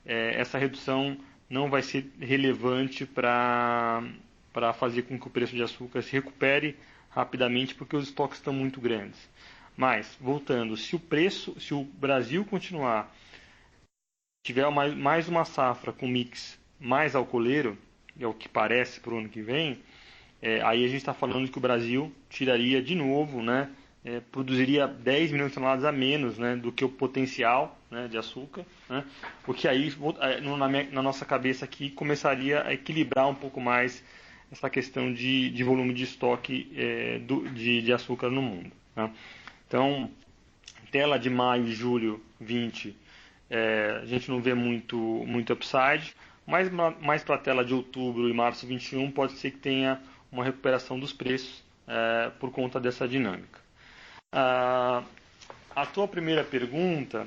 essa redução não vai ser relevante para fazer com que o preço de açúcar se recupere rapidamente, porque os estoques estão muito grandes. Mas, voltando, se o Brasil tiver mais uma safra com mix mais alcooleiro, é o que parece para o ano que vem, aí a gente está falando que o Brasil tiraria de novo, né, produziria 10 milhões de toneladas a menos, né, do que o potencial, né, de açúcar, né, porque aí, na nossa cabeça aqui, começaria a equilibrar um pouco mais essa questão de volume de estoque de açúcar no mundo, né. Então, tela de maio e julho 20, a gente não vê muito upside, mas mais para a tela de outubro e março 21 pode ser que tenha uma recuperação dos preços por conta dessa dinâmica. A tua primeira pergunta,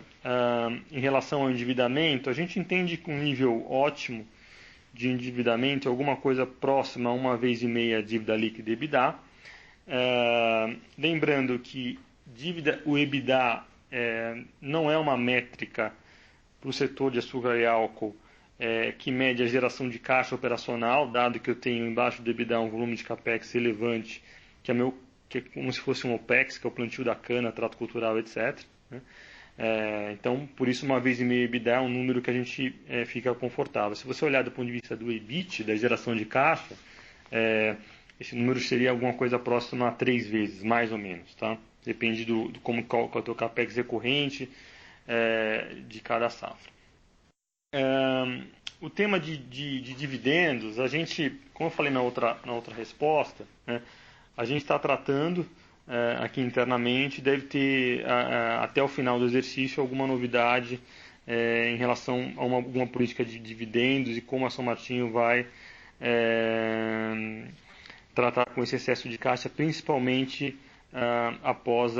em relação ao endividamento, a gente entende que um nível ótimo de endividamento é alguma coisa próxima a 1,5 dívida líquida EBITDA. Lembrando que o EBITDA não é uma métrica para o setor de açúcar e álcool que mede a geração de caixa operacional, dado que eu tenho embaixo do EBITDA um volume de capex relevante, que é como se fosse um OPEX, que é o plantio da cana, trato cultural, etc., né? Então, por isso, 1,5 EBITDA é um número que a gente fica confortável. Se você olhar do ponto de vista do EBIT, da geração de caixa, esse número seria alguma coisa próxima a 3 vezes, mais ou menos, tá? Depende qual é o teu capex recorrente de cada safra. O tema de dividendos, a gente, como eu falei na outra resposta, né, a gente está tratando aqui internamente, deve ter até o final do exercício alguma novidade em relação a alguma política de dividendos e como a São Martinho vai tratar com esse excesso de caixa, principalmente após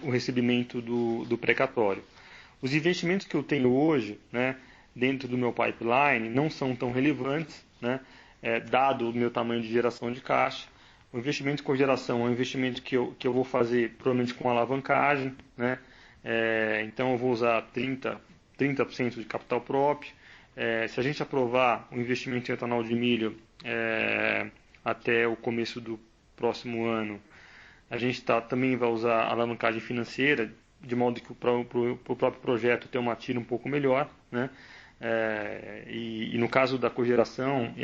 o recebimento do precatório. Os investimentos que eu tenho hoje, né, dentro do meu pipeline não são tão relevantes, né, dado o meu tamanho de geração de caixa. O investimento com geração é um investimento que eu vou fazer provavelmente com alavancagem, né, então eu vou usar 30% de capital próprio. Se a gente aprovar o investimento em etanol de milho até o começo do próximo ano, a gente também vai usar alavancagem financeira, de modo que para o próprio projeto ter uma tira um pouco melhor, né? E no caso da cogeração,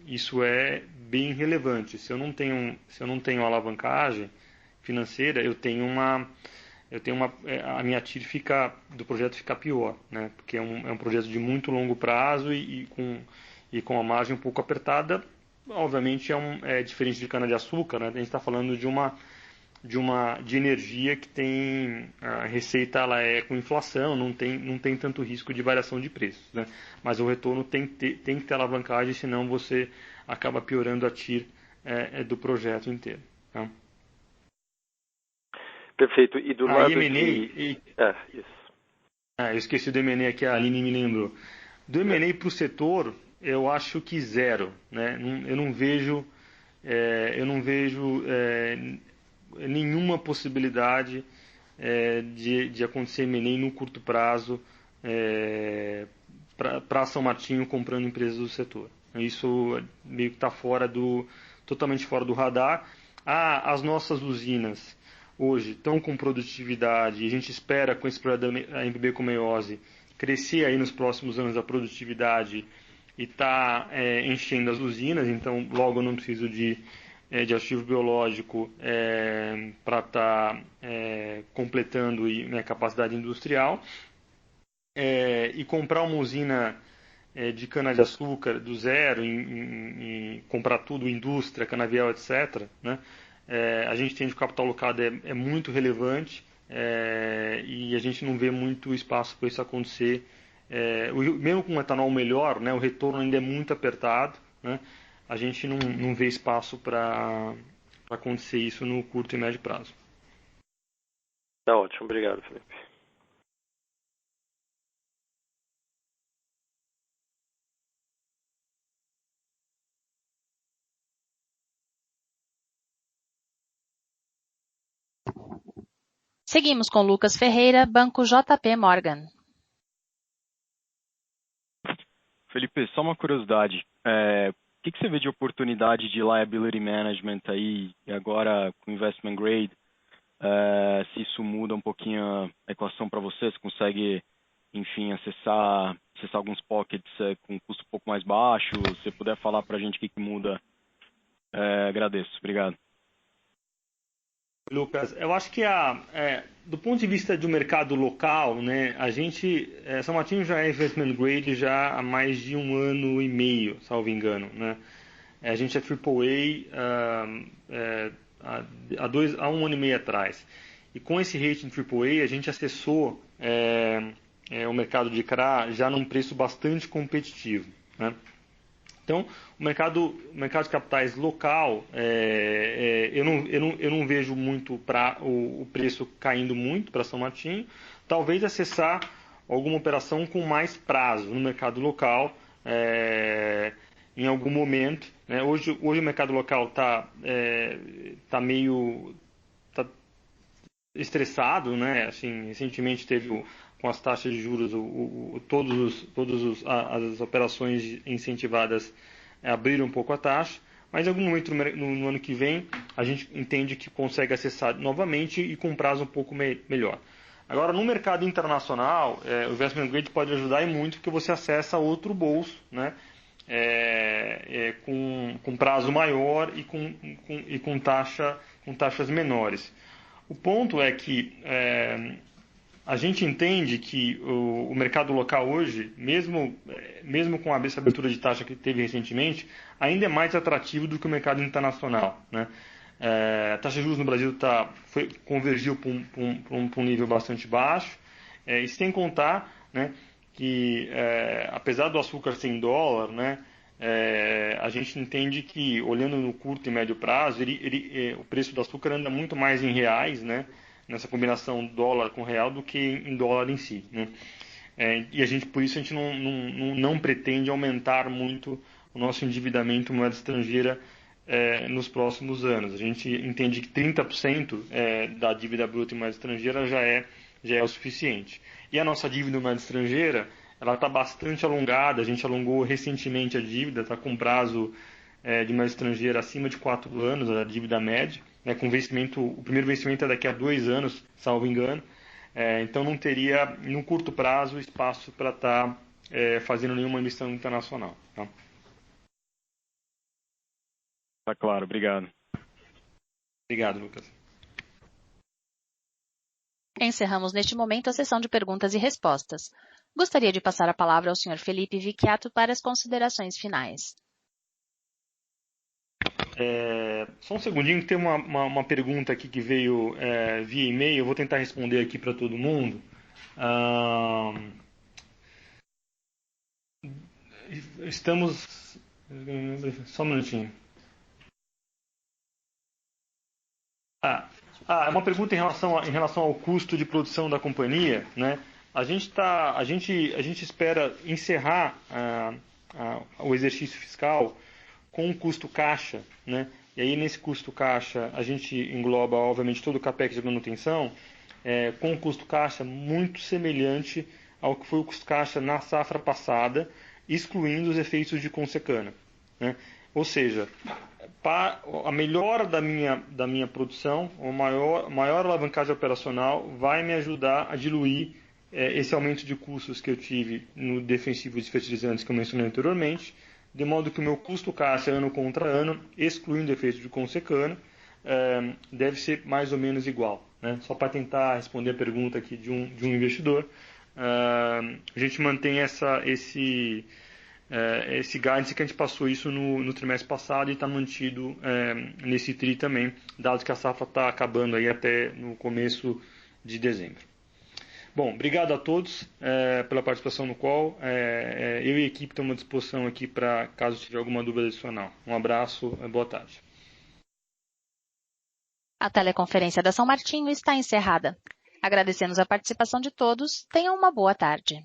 isso é bem relevante. Se eu não tenho alavancagem financeira, a minha tira do projeto fica pior, né? Porque é um projeto de muito longo prazo e com a margem um pouco apertada. Obviamente é diferente de cana-de-açúcar, né? A gente está falando de energia que tem a receita, ela é com inflação, não tem tanto risco de variação de preços, né? Mas o retorno tem que ter alavancagem, senão você acaba piorando a TIR do projeto inteiro, tá? Perfeito. E do lado isso. Eu esqueci do M&A que a Aline me lembrou. Do M&A para o setor, eu acho que zero, né? Eu não vejo nenhuma possibilidade de acontecer M&A no curto prazo para São Martinho comprando empresas do setor. Isso meio que está totalmente fora do radar. As nossas usinas, hoje estão com produtividade e a gente espera com esse projeto da MPB com meiose crescer aí nos próximos anos a produtividade e tá enchendo as usinas, então logo eu não preciso de ativo biológico para estar completando minha capacidade industrial, e comprar uma usina de cana-de-açúcar do zero e comprar tudo, indústria, canavial, etc., né? A gente tem de capital alocado é muito relevante, e a gente não vê muito espaço para isso acontecer. Mesmo com o etanol melhor, né, o retorno ainda é muito apertado, né? A gente não vê espaço para acontecer isso no curto e médio prazo. Tá ótimo, obrigado, Felipe. Seguimos com Lucas Ferreira, Banco JP Morgan. Felipe, só uma curiosidade. O que você vê de oportunidade de liability management aí, e agora com investment grade? Se isso muda um pouquinho a equação para você consegue, enfim, acessar alguns pockets com custo um pouco mais baixo? Se você puder falar para a gente o que muda, agradeço. Obrigado. Lucas, eu acho que do ponto de vista do mercado local, né, a gente, São Martinho já é investment grade já há mais de 1 ano e meio, salvo engano, né? A gente é AAA há 1 ano e meio atrás. E com esse rating AAA, a gente acessou o mercado de CRA já num preço bastante competitivo, né? Então, o mercado de capitais local, eu não vejo muito o preço caindo muito para São Martinho. Talvez acessar alguma operação com mais prazo no mercado local em algum momento, né? Hoje o mercado local está meio estressado, né? Assim, recentemente teve com as taxas de juros, as operações incentivadas abriram um pouco a taxa, mas em algum momento no ano que vem a gente entende que consegue acessar novamente e com um prazo um pouco melhor. Agora, no mercado internacional, o investment grade pode ajudar e muito, porque você acessa outro bolso, né? Com prazo maior e com taxas menores. O ponto é que a gente entende que o mercado local hoje, mesmo com essa abertura de taxa que teve recentemente, ainda é mais atrativo do que o mercado internacional, né? A taxa de juros no Brasil convergiu para um nível bastante baixo, e sem contar, né, que apesar do açúcar ser em dólar, né, a gente entende que, olhando no curto e médio prazo, o preço do açúcar anda muito mais em reais, né, nessa combinação dólar com real, do que em dólar em si, né? E por isso a gente não pretende aumentar muito o nosso endividamento em moeda estrangeira nos próximos anos. A gente entende que 30% da dívida bruta em moeda estrangeira já é o suficiente. E a nossa dívida em moeda estrangeira, ela está bastante alongada. A gente alongou recentemente a dívida, está com prazo de moeda estrangeira acima de 4 anos, a dívida média, né, com o primeiro vencimento é daqui a 2 anos, salvo engano. Então não teria, no curto prazo, espaço para estar fazendo nenhuma emissão internacional. Tá? Tá claro, obrigado. Obrigado, Lucas. Encerramos neste momento a sessão de perguntas e respostas. Gostaria de passar a palavra ao Sr. Felipe Vicchiato para as considerações finais. Só um segundinho, que tem uma pergunta aqui que veio via e-mail, eu vou tentar responder aqui para todo mundo. Só um minutinho. É uma pergunta em relação ao custo de produção da companhia, né? A gente espera encerrar o exercício fiscal com um custo caixa, né? E aí nesse custo caixa a gente engloba, obviamente, todo o capex de manutenção, com um custo caixa muito semelhante ao que foi o custo caixa na safra passada, excluindo os efeitos de Consecana, né? Ou seja, a melhora da minha produção, a maior alavancagem operacional vai me ajudar a diluir esse aumento de custos que eu tive no defensivo de fertilizantes que eu mencionei anteriormente, de modo que o meu custo caixa ano contra ano, excluindo o efeito de consecano, deve ser mais ou menos igual. Né? Só para tentar responder a pergunta aqui de um investidor, a gente mantém esse guidance que a gente passou isso no trimestre passado e está mantido nesse TRI também, dado que a safra está acabando aí até no começo de dezembro. Bom, obrigado a todos pela participação no call. Eu e a equipe estamos à disposição aqui para caso tiver alguma dúvida adicional. Um abraço, boa tarde. A teleconferência da São Martinho está encerrada. Agradecemos a participação de todos. Tenham uma boa tarde.